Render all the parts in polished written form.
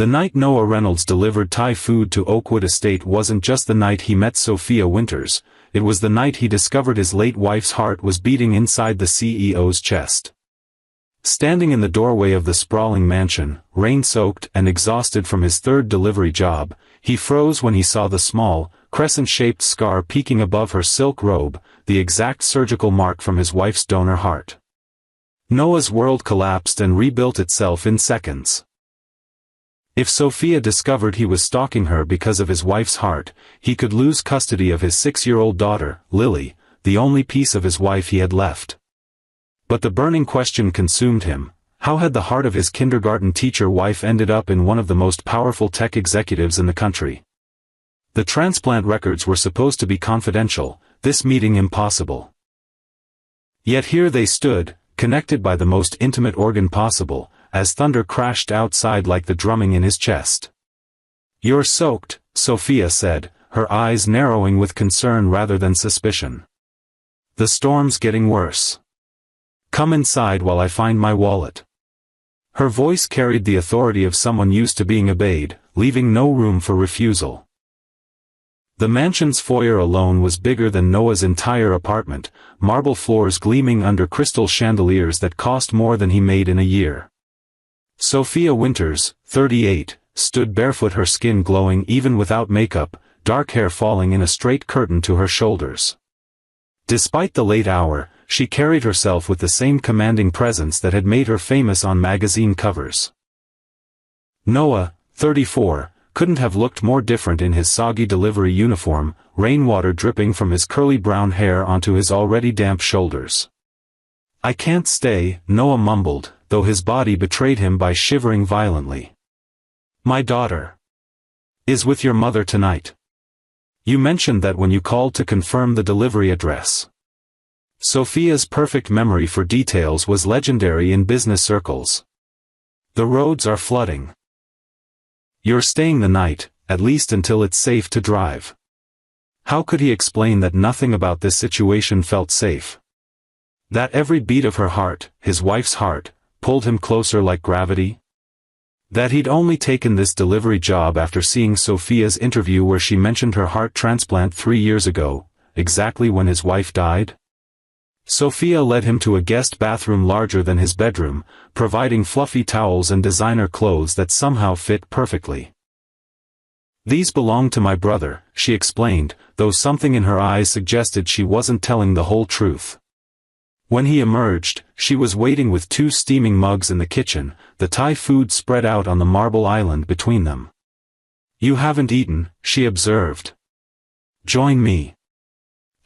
The night Noah Reynolds delivered Thai food to Oakwood Estate wasn't just the night he met Sophia Winters, it was the night he discovered his late wife's heart was beating inside the CEO's chest. Standing in the doorway of the sprawling mansion, rain-soaked and exhausted from his third delivery job, he froze when he saw the small, crescent-shaped scar peeking above her silk robe, the exact surgical mark from his wife's donor heart. Noah's world collapsed and rebuilt itself in seconds. If Sophia discovered he was stalking her because of his wife's heart, he could lose custody of his 6-year-old daughter, Lily, the only piece of his wife he had left. But the burning question consumed him: how had the heart of his kindergarten teacher wife ended up in one of the most powerful tech executives in the country? The transplant records were supposed to be confidential, this meeting impossible. Yet here they stood, connected by the most intimate organ possible, as thunder crashed outside like the drumming in his chest. "You're soaked," Sophia said, her eyes narrowing with concern rather than suspicion. "The storm's getting worse. Come inside while I find my wallet." Her voice carried the authority of someone used to being obeyed, leaving no room for refusal. The mansion's foyer alone was bigger than Noah's entire apartment, marble floors gleaming under crystal chandeliers that cost more than he made in a year. Sophia Winters, 38, stood barefoot, her skin glowing even without makeup, dark hair falling in a straight curtain to her shoulders. Despite the late hour, she carried herself with the same commanding presence that had made her famous on magazine covers. Noah, 34, couldn't have looked more different in his soggy delivery uniform, rainwater dripping from his curly brown hair onto his already damp shoulders. "I can't stay," Noah mumbled, though his body betrayed him by shivering violently. "My daughter is with your mother tonight. You mentioned that when you called to confirm the delivery address." Sophia's perfect memory for details was legendary in business circles. "The roads are flooding. You're staying the night, at least until it's safe to drive." How could he explain that nothing about this situation felt safe? That every beat of her heart, his wife's heart, pulled him closer like gravity? That he'd only taken this delivery job after seeing Sophia's interview where she mentioned her heart transplant 3 years ago, exactly when his wife died? Sophia led him to a guest bathroom larger than his bedroom, providing fluffy towels and designer clothes that somehow fit perfectly. "These belong to my brother," she explained, though something in her eyes suggested she wasn't telling the whole truth. When he emerged, she was waiting with 2 steaming mugs in the kitchen, the Thai food spread out on the marble island between them. "You haven't eaten," she observed. "Join me."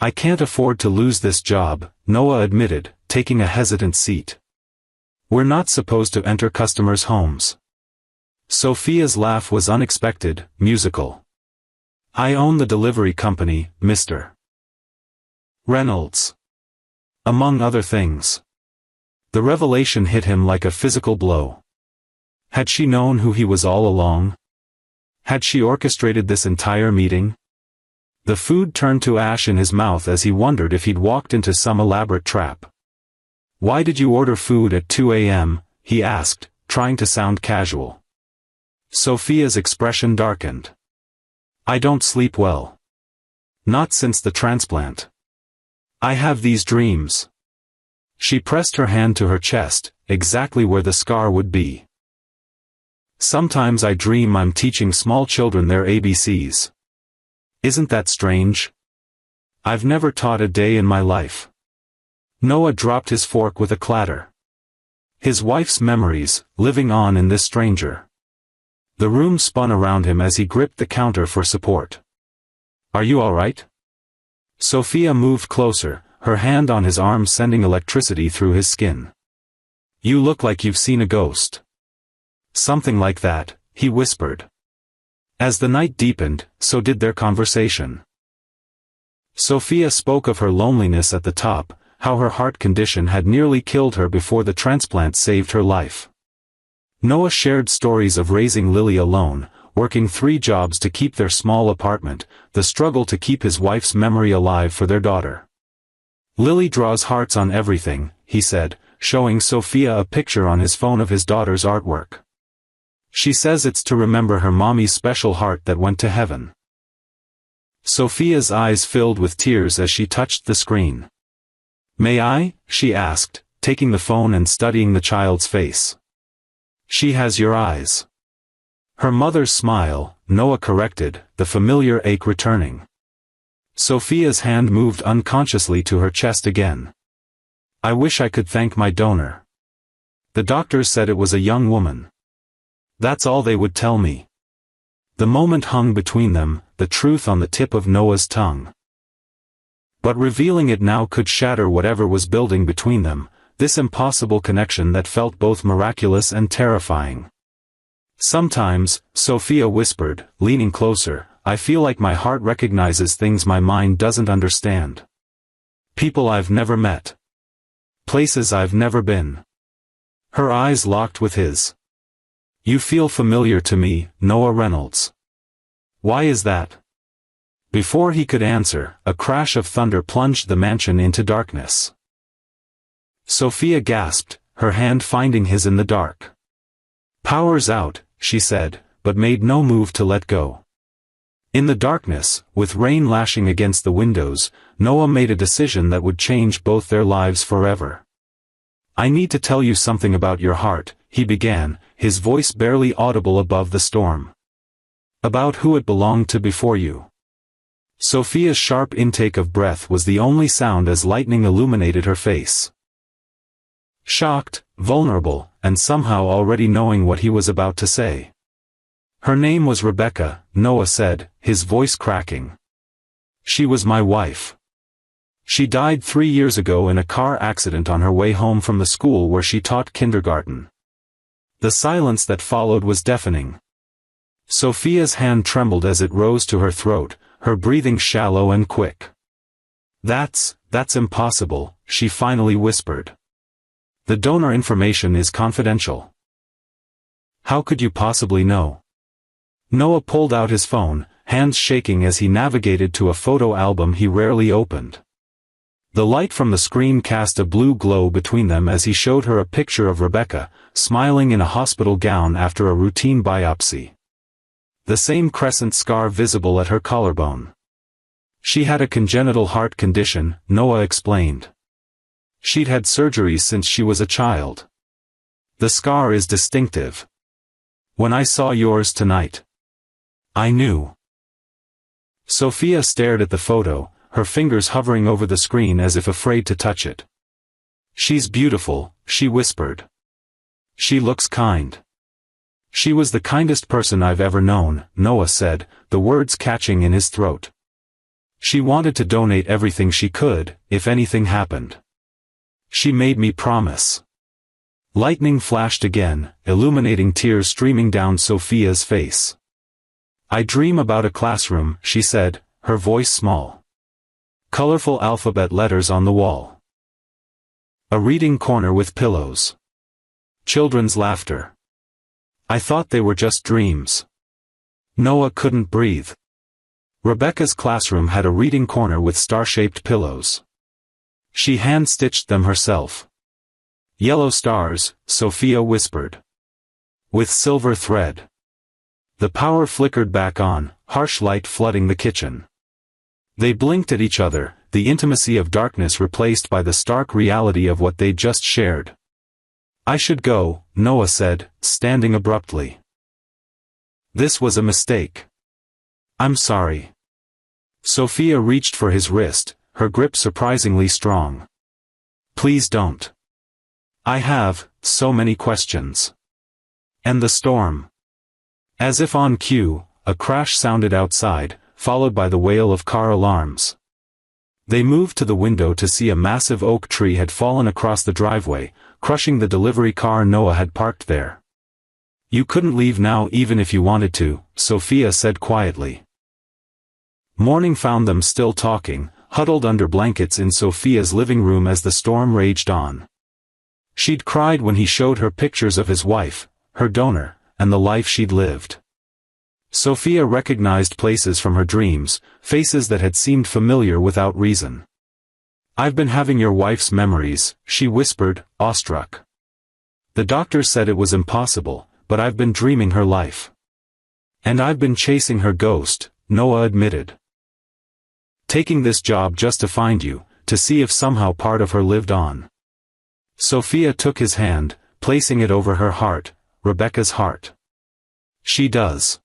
"I can't afford to lose this job," Noah admitted, taking a hesitant seat. "We're not supposed to enter customers' homes." Sophia's laugh was unexpected, musical. "I own the delivery company, Mr. Reynolds. Among other things." The revelation hit him like a physical blow. Had she known who he was all along? Had she orchestrated this entire meeting? The food turned to ash in his mouth as he wondered if he'd walked into some elaborate trap. "Why did you order food at 2 a.m., he asked, trying to sound casual. Sophia's expression darkened. "I don't sleep well. Not since the transplant. I have these dreams." She pressed her hand to her chest, exactly where the scar would be. "Sometimes I dream I'm teaching small children their ABCs. Isn't that strange? I've never taught a day in my life." Noah dropped his fork with a clatter. His wife's memories, living on in this stranger. The room spun around him as he gripped the counter for support. "Are you all right?" Sophia moved closer, her hand on his arm sending electricity through his skin. "You look like you've seen a ghost." "Something like that," he whispered. As the night deepened, so did their conversation. Sophia spoke of her loneliness at the top, how her heart condition had nearly killed her before the transplant saved her life. Noah shared stories of raising Lily alone, working 3 jobs to keep their small apartment, the struggle to keep his wife's memory alive for their daughter. "Lily draws hearts on everything," he said, showing Sophia a picture on his phone of his daughter's artwork. She says it's to remember her mommy's special heart that went to heaven. Sophia's eyes filled with tears as she touched the screen. May I? She asked, taking the phone and studying the child's face. She has your eyes. Her mother's smile, Noah corrected, the familiar ache returning. Sophia's hand moved unconsciously to her chest again. I wish I could thank my donor. The doctors said it was a young woman. That's all they would tell me. The moment hung between them, the truth on the tip of Noah's tongue. But revealing it now could shatter whatever was building between them, this impossible connection that felt both miraculous and terrifying. Sometimes, Sophia whispered, leaning closer, I feel like my heart recognizes things my mind doesn't understand. People I've never met. Places I've never been. Her eyes locked with his. You feel familiar to me, Noah Reynolds. Why is that? Before he could answer, a crash of thunder plunged the mansion into darkness. Sophia gasped, her hand finding his in the dark. Power's out, she said, but made no move to let go. In the darkness, with rain lashing against the windows, Noah made a decision that would change both their lives forever. I need to tell you something about your heart, he began, his voice barely audible above the storm. About who it belonged to before you. Sophia's sharp intake of breath was the only sound as lightning illuminated her face. Shocked, vulnerable, and somehow already knowing what he was about to say. Her name was Rebecca, Noah said, his voice cracking. She was my wife. She died 3 years ago in a car accident on her way home from the school where she taught kindergarten. The silence that followed was deafening. Sophia's hand trembled as it rose to her throat, her breathing shallow and quick. That's impossible, she finally whispered. The donor information is confidential. How could you possibly know? Noah pulled out his phone, hands shaking as he navigated to a photo album he rarely opened. The light from the screen cast a blue glow between them as he showed her a picture of Rebecca, smiling in a hospital gown after a routine biopsy. The same crescent scar visible at her collarbone. She had a congenital heart condition, Noah explained. She'd had surgeries since she was a child. The scar is distinctive. When I saw yours tonight, I knew. Sophia stared at the photo, her fingers hovering over the screen as if afraid to touch it. She's beautiful, she whispered. She looks kind. She was the kindest person I've ever known, Noah said, the words catching in his throat. She wanted to donate everything she could, if anything happened. She made me promise. Lightning flashed again, illuminating tears streaming down Sophia's face. I dream about a classroom, she said, her voice small. Colorful alphabet letters on the wall. A reading corner with pillows. Children's laughter. I thought they were just dreams. Noah couldn't breathe. Rebecca's classroom had a reading corner with star-shaped pillows. She hand-stitched them herself. Yellow stars, Sophia whispered. With silver thread. The power flickered back on, harsh light flooding the kitchen. They blinked at each other, the intimacy of darkness replaced by the stark reality of what they'd just shared. I should go, Noah said, standing abruptly. This was a mistake. I'm sorry. Sophia reached for his wrist, her grip surprisingly strong. Please don't. I have so many questions. And the storm. As if on cue, a crash sounded outside, followed by the wail of car alarms. They moved to the window to see a massive oak tree had fallen across the driveway, crushing the delivery car Noah had parked there. You couldn't leave now even if you wanted to, Sophia said quietly. Morning found them still talking, huddled under blankets in Sophia's living room as the storm raged on. She'd cried when he showed her pictures of his wife, her donor, and the life she'd lived. Sophia recognized places from her dreams, faces that had seemed familiar without reason. I've been having your wife's memories, she whispered, awestruck. The doctor said it was impossible, but I've been dreaming her life. And I've been chasing her ghost, Noah admitted. Taking this job just to find you, to see if somehow part of her lived on. Sophia took his hand, placing it over her heart, Rebecca's heart. She does.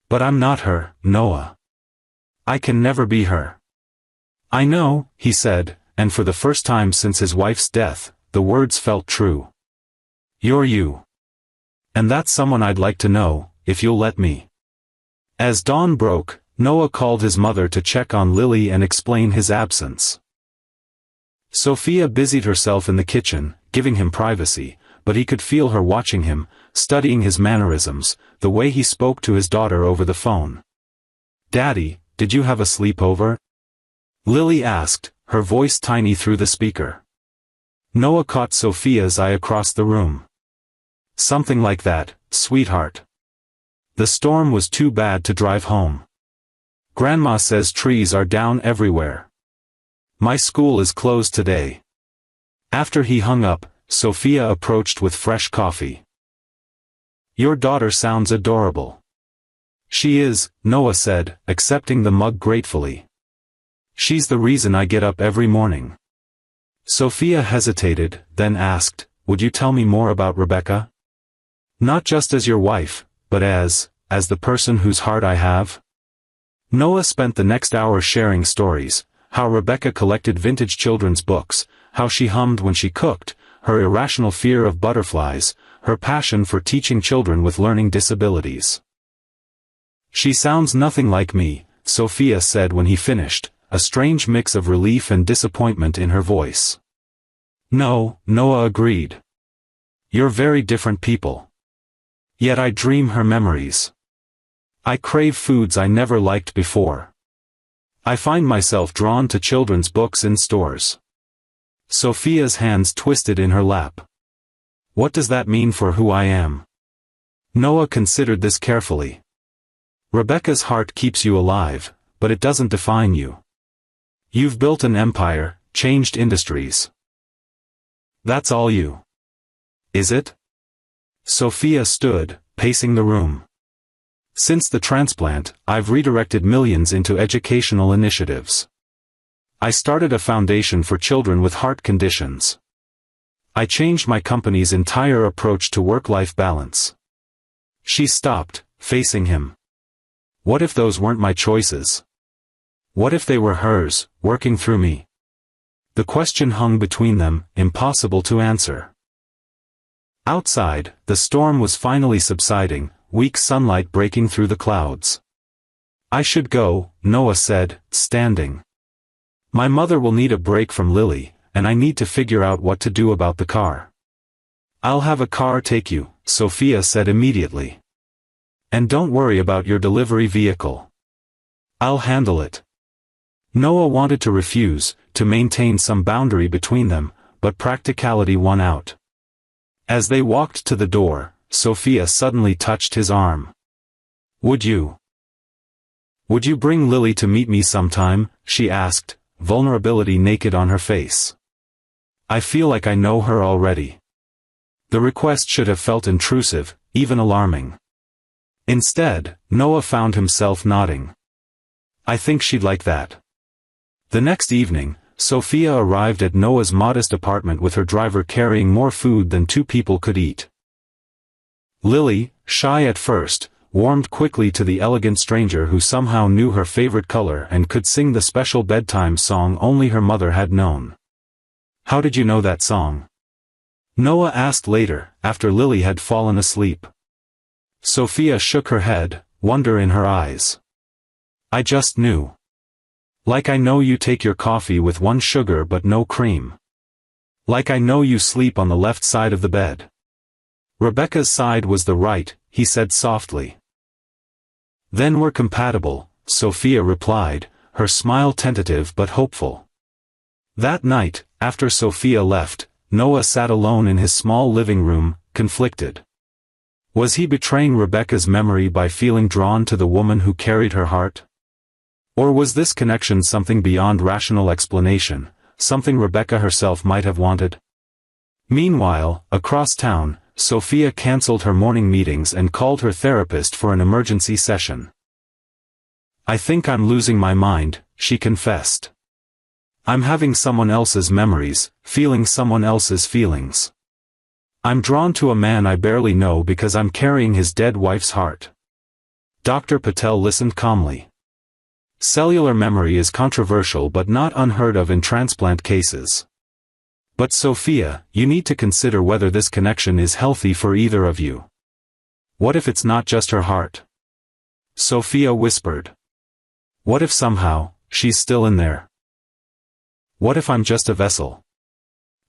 But I'm not her, Noah. I can never be her. I know, he said, and for the first time since his wife's death, the words felt true. You're you. And that's someone I'd like to know, if you'll let me. As dawn broke, Noah called his mother to check on Lily and explain his absence. Sophia busied herself in the kitchen, giving him privacy, but he could feel her watching him, studying his mannerisms, the way he spoke to his daughter over the phone. Daddy, did you have a sleepover? Lily asked, her voice tiny through the speaker. Noah caught Sophia's eye across the room. Something like that, sweetheart. The storm was too bad to drive home. Grandma says trees are down everywhere. My school is closed today. After he hung up, Sophia approached with fresh coffee. Your daughter sounds adorable. She is, Noah said, accepting the mug gratefully. She's the reason I get up every morning. Sophia hesitated, then asked, would you tell me more about Rebecca? Not just as your wife, but as the person whose heart I have? Noah spent the next hour sharing stories, how Rebecca collected vintage children's books, how she hummed when she cooked, her irrational fear of butterflies, her passion for teaching children with learning disabilities. She sounds nothing like me, Sophia said when he finished, a strange mix of relief and disappointment in her voice. No, Noah agreed. You're very different people. Yet I dream her memories. I crave foods I never liked before. I find myself drawn to children's books in stores. Sophia's hands twisted in her lap. What does that mean for who I am? Noah considered this carefully. Rebecca's heart keeps you alive, but it doesn't define you. You've built an empire, changed industries. That's all you. Is it? Sophia stood, pacing the room. Since the transplant, I've redirected millions into educational initiatives. I started a foundation for children with heart conditions. I changed my company's entire approach to work-life balance. She stopped, facing him. What if those weren't my choices? What if they were hers, working through me? The question hung between them, impossible to answer. Outside, the storm was finally subsiding, weak sunlight breaking through the clouds. I should go, Noah said, standing. My mother will need a break from Lily, and I need to figure out what to do about the car. I'll have a car take you, Sophia said immediately. And don't worry about your delivery vehicle. I'll handle it. Noah wanted to refuse, to maintain some boundary between them, but practicality won out. As they walked to the door, Sophia suddenly touched his arm. Would you bring Lily to meet me sometime? She asked, vulnerability naked on her face. I feel like I know her already. The request should have felt intrusive, even alarming. Instead, Noah found himself nodding. I think she'd like that. The next evening, Sophia arrived at Noah's modest apartment with her driver carrying more food than two people could eat. Lily, shy at first, warmed quickly to the elegant stranger who somehow knew her favorite color and could sing the special bedtime song only her mother had known. How did you know that song? Noah asked later, after Lily had fallen asleep. Sophia shook her head, wonder in her eyes. I just knew. Like I know you take your coffee with one sugar but no cream. Like I know you sleep on the left side of the bed. Rebecca's side was the right, he said softly. Then we're compatible, Sophia replied, her smile tentative but hopeful. That night, after Sophia left, Noah sat alone in his small living room, conflicted. Was he betraying Rebecca's memory by feeling drawn to the woman who carried her heart? Or was this connection something beyond rational explanation, something Rebecca herself might have wanted? Meanwhile, across town, Sophia cancelled her morning meetings and called her therapist for an emergency session. "I think I'm losing my mind," she confessed. "I'm having someone else's memories, feeling someone else's feelings. I'm drawn to a man I barely know because I'm carrying his dead wife's heart." Dr. Patel listened calmly. Cellular memory is controversial but not unheard of in transplant cases. "But Sophia, you need to consider whether this connection is healthy for either of you. What if it's not just her heart?" Sophia whispered. "What if somehow, she's still in there? What if I'm just a vessel?"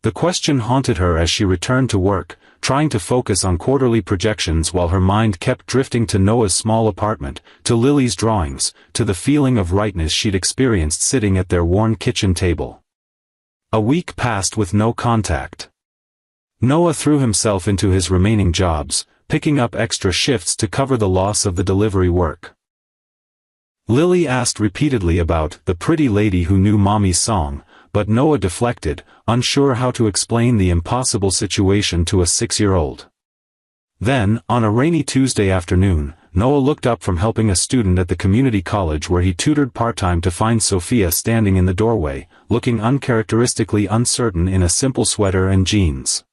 The question haunted her as she returned to work, trying to focus on quarterly projections while her mind kept drifting to Noah's small apartment, to Lily's drawings, to the feeling of rightness she'd experienced sitting at their worn kitchen table. A week passed with no contact. Noah threw himself into his remaining jobs, picking up extra shifts to cover the loss of the delivery work. Lily asked repeatedly about the pretty lady who knew Mommy's song, but Noah deflected, unsure how to explain the impossible situation to a 6-year-old. Then, on a rainy Tuesday afternoon, Noah looked up from helping a student at the community college where he tutored part-time to find Sophia standing in the doorway, looking uncharacteristically uncertain in a simple sweater and jeans.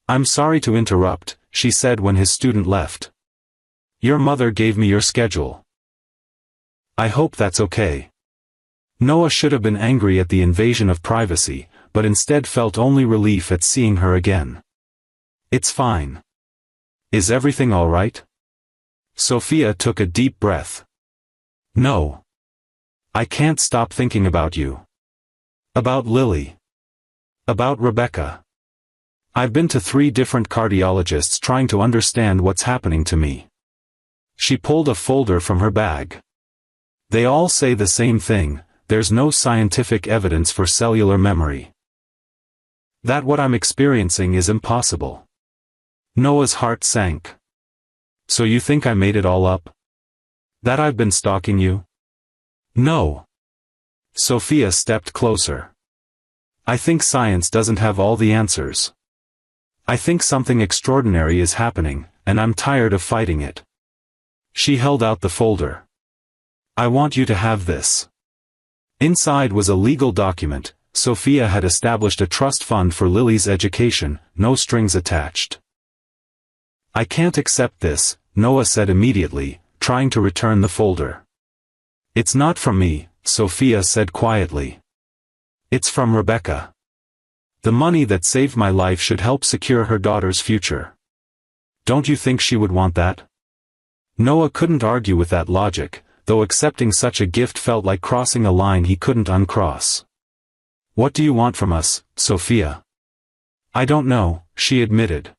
"I'm sorry to interrupt," she said when his student left. "Your mother gave me your schedule. I hope that's okay." Noah should have been angry at the invasion of privacy, but instead felt only relief at seeing her again. "It's fine. Is everything all right?" Sophia took a deep breath. "No. I can't stop thinking about you. About Lily. About Rebecca. I've been to 3 different cardiologists trying to understand what's happening to me." She pulled a folder from her bag. "They all say the same thing. There's no scientific evidence for cellular memory. That what I'm experiencing is impossible." Noah's heart sank. "So you think I made it all up? That I've been stalking you?" "No." Sophia stepped closer. "I think science doesn't have all the answers. I think something extraordinary is happening, and I'm tired of fighting it." She held out the folder. "I want you to have this." Inside was a legal document. Sophia had established a trust fund for Lily's education, no strings attached. "I can't accept this," Noah said immediately, trying to return the folder. "It's not from me," Sophia said quietly. "It's from Rebecca. The money that saved my life should help secure her daughter's future. Don't you think she would want that?" Noah couldn't argue with that logic, though accepting such a gift felt like crossing a line he couldn't uncross. "What do you want from us, Sophia?" "I don't know," she admitted.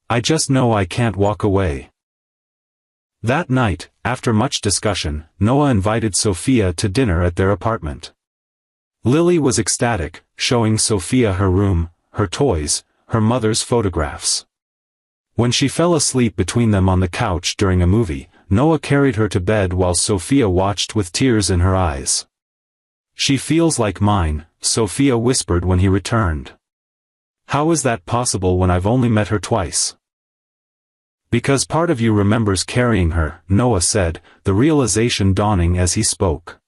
"I just know I can't walk away." That night, after much discussion, Noah invited Sophia to dinner at their apartment. Lily was ecstatic, showing Sophia her room, her toys, her mother's photographs. When she fell asleep between them on the couch during a movie, Noah carried her to bed while Sophia watched with tears in her eyes. "She feels like mine," Sophia whispered when he returned. "How is that possible when I've only met her twice?" "Because part of you remembers carrying her," Noah said, the realization dawning as he spoke.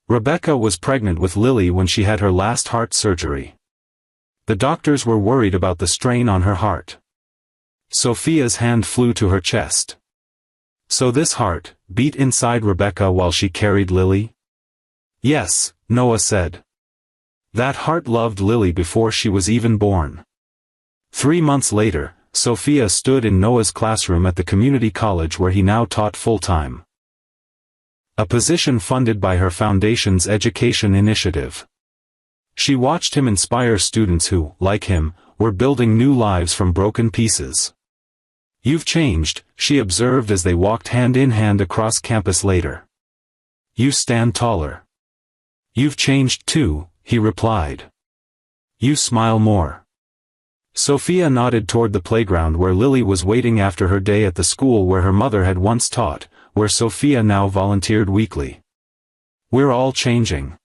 "Rebecca was pregnant with Lily when she had her last heart surgery. The doctors were worried about the strain on her heart." Sophia's hand flew to her chest. "So this heart beat inside Rebecca while she carried Lily?" "Yes," Noah said. "That heart loved Lily before she was even born." 3 months later, Sophia stood in Noah's classroom at the community college where he now taught full-time. A position funded by her foundation's education initiative. She watched him inspire students who, like him, were building new lives from broken pieces. "You've changed," she observed as they walked hand in hand across campus later. "You stand taller." "You've changed too," he replied. "You smile more." Sophia nodded toward the playground where Lily was waiting after her day at the school where her mother had once taught, where Sophia now volunteered weekly. "We're all changing.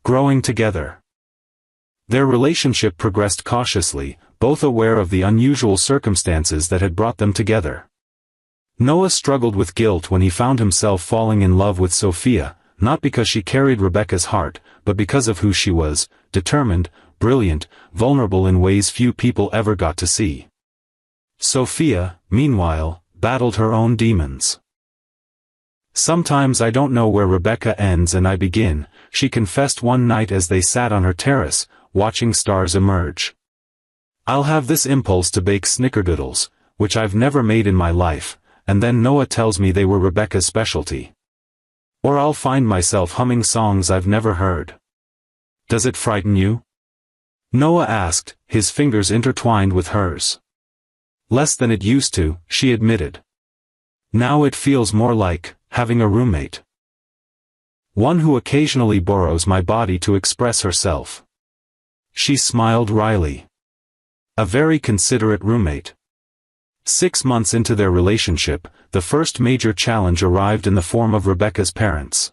Growing together." Their relationship progressed cautiously, both aware of the unusual circumstances that had brought them together. Noah struggled with guilt when he found himself falling in love with Sophia, not because she carried Rebecca's heart, but because of who she was, determined, brilliant, vulnerable in ways few people ever got to see. Sophia, meanwhile, battled her own demons. "Sometimes I don't know where Rebecca ends and I begin," she confessed one night as they sat on her terrace, watching stars emerge. "I'll have this impulse to bake snickerdoodles, which I've never made in my life, and then Noah tells me they were Rebecca's specialty. Or I'll find myself humming songs I've never heard. Does it frighten you?" Noah asked, his fingers intertwined with hers. "Less than it used to," she admitted. "Now it feels more like having a roommate. One who occasionally borrows my body to express herself." She smiled wryly. A very considerate roommate. 6 months into their relationship, the first major challenge arrived in the form of Rebecca's parents.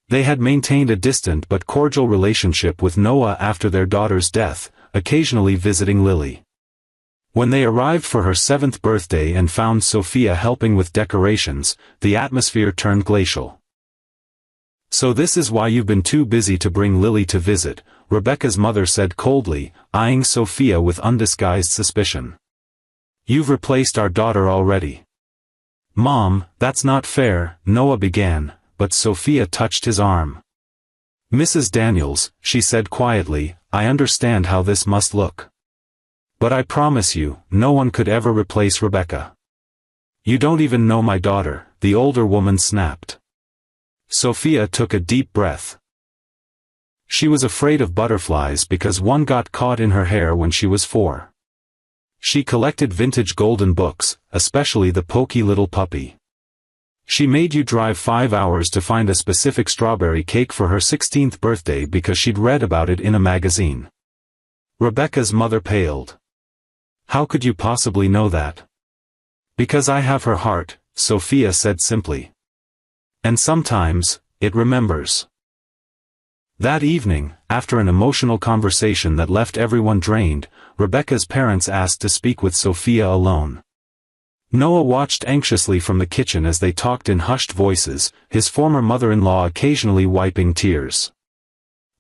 They had maintained a distant but cordial relationship with Noah after their daughter's death, occasionally visiting Lily. When they arrived for her 7th birthday and found Sophia helping with decorations, the atmosphere turned glacial. "So this is why you've been too busy to bring Lily to visit," Rebecca's mother said coldly, eyeing Sophia with undisguised suspicion. "You've replaced our daughter already." "Mom, that's not fair," Noah began, but Sophia touched his arm. "Mrs. Daniels," she said quietly, "I understand how this must look. But I promise you, no one could ever replace Rebecca." "You don't even know my daughter," the older woman snapped. Sophia took a deep breath. She was afraid of butterflies because one got caught in her hair when she was 4. She collected vintage golden books, especially The Pokey Little Puppy. She made you drive 5 hours to find a specific strawberry cake for her 16th birthday because she'd read about it in a magazine. Rebecca's mother paled. "How could you possibly know that?" "Because I have her heart," Sophia said simply. "And sometimes, it remembers." That evening, after an emotional conversation that left everyone drained, Rebecca's parents asked to speak with Sophia alone. Noah watched anxiously from the kitchen as they talked in hushed voices, his former mother-in-law occasionally wiping tears.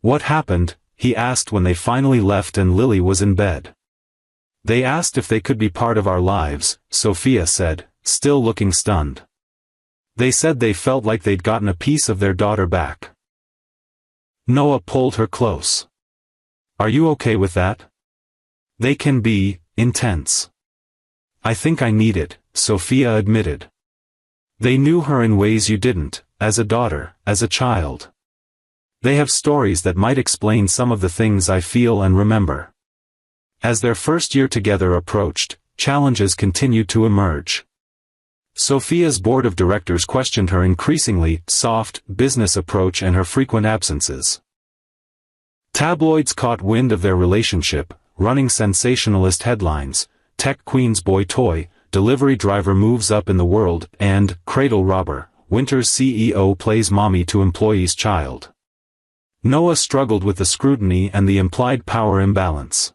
"What happened?" he asked when they finally left and Lily was in bed. "They asked if they could be part of our lives," Sophia said, still looking stunned. "They said they felt like they'd gotten a piece of their daughter back." Noah pulled her close. "Are you okay with that? They can be intense." "I think I need it," Sophia admitted. "They knew her in ways you didn't, as a daughter, as a child. They have stories that might explain some of the things I feel and remember." As their first year together approached, challenges continued to emerge. Sophia's board of directors questioned her increasingly soft business approach and her frequent absences. Tabloids caught wind of their relationship, running sensationalist headlines: "Tech Queen's Boy Toy," "Delivery Driver Moves Up in the World," and "Cradle Robber, Winter's CEO Plays Mommy to Employee's Child." Noah struggled with the scrutiny and the implied power imbalance.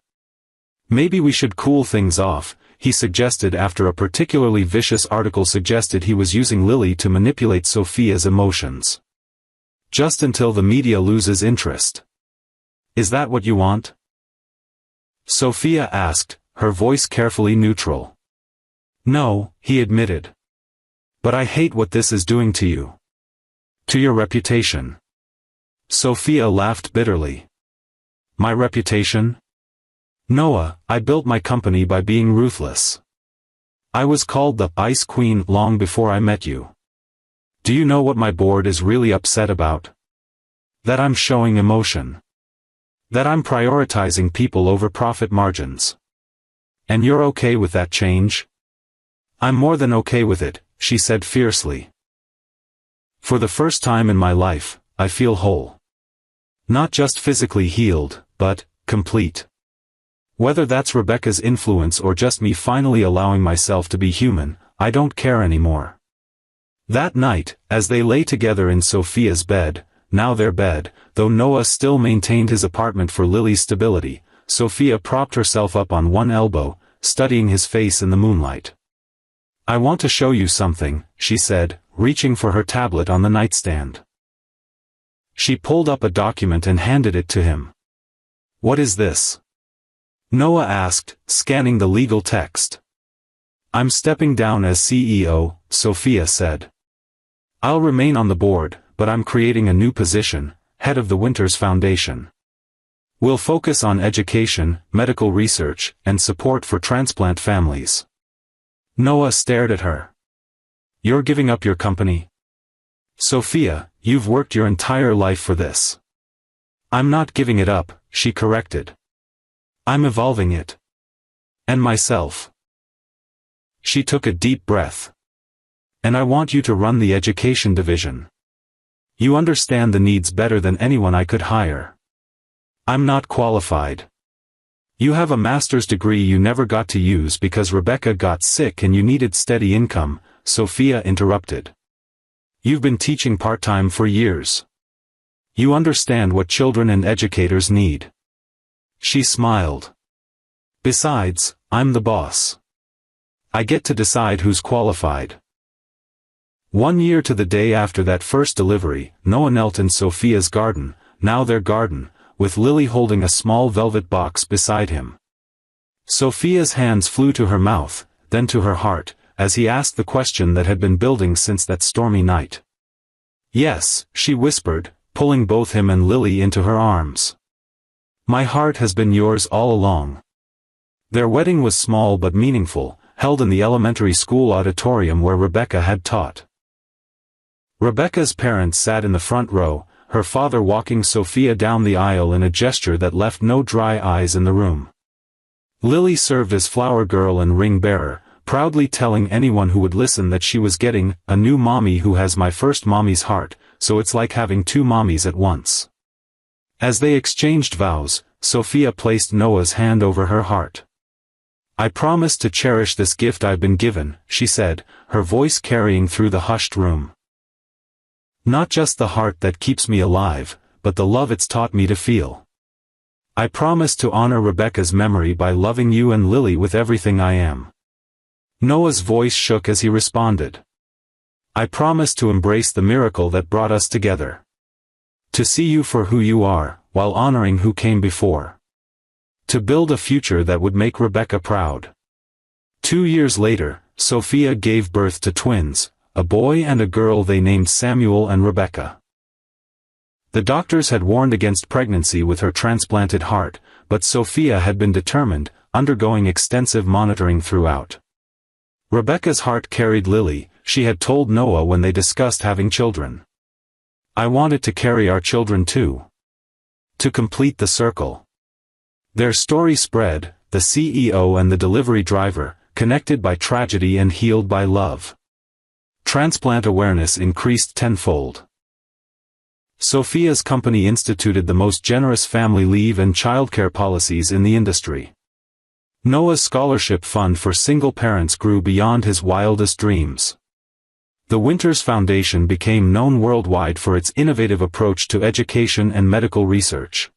"Maybe we should cool things off," he suggested after a particularly vicious article suggested he was using Lily to manipulate Sophia's emotions. "Just until the media loses interest. Is that what you want?" Sophia asked, her voice carefully neutral. "No," he admitted. "But I hate what this is doing to you. To your reputation." Sophia laughed bitterly. "My reputation? Noah, I built my company by being ruthless. I was called the Ice Queen long before I met you. Do you know what my board is really upset about? That I'm showing emotion. That I'm prioritizing people over profit margins. And you're okay with that change?" "I'm more than okay with it," she said fiercely. "For the first time in my life, I feel whole. Not just physically healed, but complete. Whether that's Rebecca's influence or just me finally allowing myself to be human, I don't care anymore." That night, as they lay together in Sophia's bed, now their bed, though Noah still maintained his apartment for Lily's stability, Sophia propped herself up on one elbow, studying his face in the moonlight. "I want to show you something," she said, reaching for her tablet on the nightstand. She pulled up a document and handed it to him. "What is this?" Noah asked, scanning the legal text. "I'm stepping down as CEO," Sophia said. "I'll remain on the board, but I'm creating a new position, head of the Winters Foundation. We'll focus on education, medical research, and support for transplant families." Noah stared at her. "You're giving up your company?" "Sophia, you've worked your entire life for this." "I'm not giving it up," she corrected. "I'm evolving it. And myself." She took a deep breath. "And I want you to run the education division. You understand the needs better than anyone I could hire." "I'm not qualified." "You have a master's degree you never got to use because Rebecca got sick and you needed steady income," Sophia interrupted. "You've been teaching part-time for years. You understand what children and educators need." She smiled. "Besides, I'm the boss. I get to decide who's qualified." 1 year to the day after that first delivery, Noah knelt in Sophia's garden, now their garden, with Lily holding a small velvet box beside him. Sophia's hands flew to her mouth, then to her heart, as he asked the question that had been building since that stormy night. "Yes," she whispered, pulling both him and Lily into her arms. "My heart has been yours all along." Their wedding was small but meaningful, held in the elementary school auditorium where Rebecca had taught. Rebecca's parents sat in the front row, her father walking Sophia down the aisle in a gesture that left no dry eyes in the room. Lily served as flower girl and ring bearer, proudly telling anyone who would listen that she was getting a new mommy who has my first mommy's heart, so it's like having 2 mommies at once. As they exchanged vows, Sophia placed Noah's hand over her heart. "I promise to cherish this gift I've been given," she said, her voice carrying through the hushed room. "Not just the heart that keeps me alive, but the love it's taught me to feel. I promise to honor Rebecca's memory by loving you and Lily with everything I am." Noah's voice shook as he responded. "I promise to embrace the miracle that brought us together. To see you for who you are, while honoring who came before. To build a future that would make Rebecca proud." 2 years later, Sophia gave birth to twins, a boy and a girl they named Samuel and Rebecca. The doctors had warned against pregnancy with her transplanted heart, but Sophia had been determined, undergoing extensive monitoring throughout. Rebecca's heart carried Lily, she had told Noah when they discussed having children. "I wanted to carry our children too. To complete the circle." Their story spread, the CEO and the delivery driver, connected by tragedy and healed by love. Transplant awareness increased tenfold. Sophia's company instituted the most generous family leave and childcare policies in the industry. Noah's scholarship fund for single parents grew beyond his wildest dreams. The Winters Foundation became known worldwide for its innovative approach to education and medical research.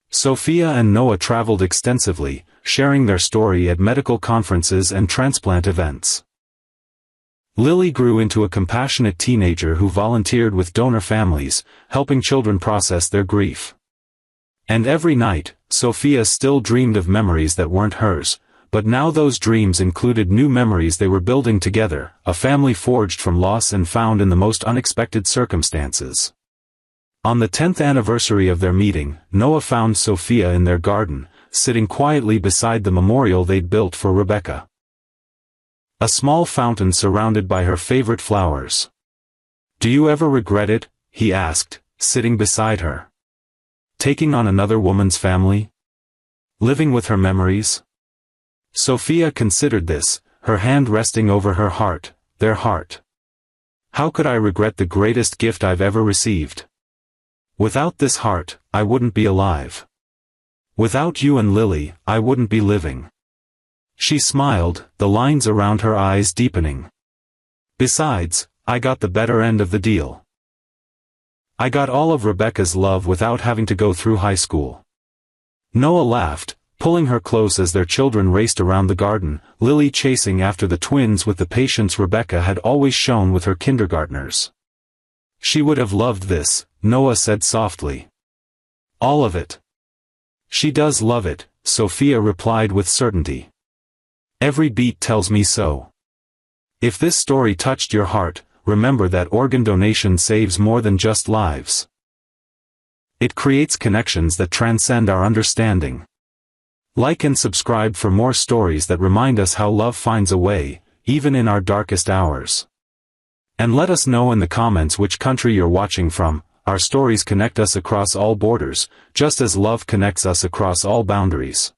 Sophia and Noah traveled extensively, sharing their story at medical conferences and transplant events. Lily grew into a compassionate teenager who volunteered with donor families, helping children process their grief. And every night, Sophia still dreamed of memories that weren't hers, but now those dreams included new memories they were building together, a family forged from loss and found in the most unexpected circumstances. On the 10th anniversary of their meeting, Noah found Sophia in their garden, sitting quietly beside the memorial they'd built for Rebecca. A small fountain surrounded by her favorite flowers. "Do you ever regret it?" he asked, sitting beside her. "Taking on another woman's family? Living with her memories?" Sophia considered this, her hand resting over her heart, their heart. "How could I regret the greatest gift I've ever received? Without this heart, I wouldn't be alive. Without you and Lily, I wouldn't be living." She smiled, the lines around her eyes deepening. "Besides, I got the better end of the deal. I got all of Rebecca's love without having to go through high school." Noah laughed, pulling her close as their children raced around the garden, Lily chasing after the twins with the patience Rebecca had always shown with her kindergartners. She would have loved this, Noah said softly. All of it. She does love it, Sophia replied with certainty. Every beat tells me so. If this story touched your heart, remember that organ donation saves more than just lives. It creates connections that transcend our understanding. Like and subscribe for more stories that remind us how love finds a way, even in our darkest hours. And let us know in the comments which country you're watching from. Our stories connect us across all borders, just as love connects us across all boundaries.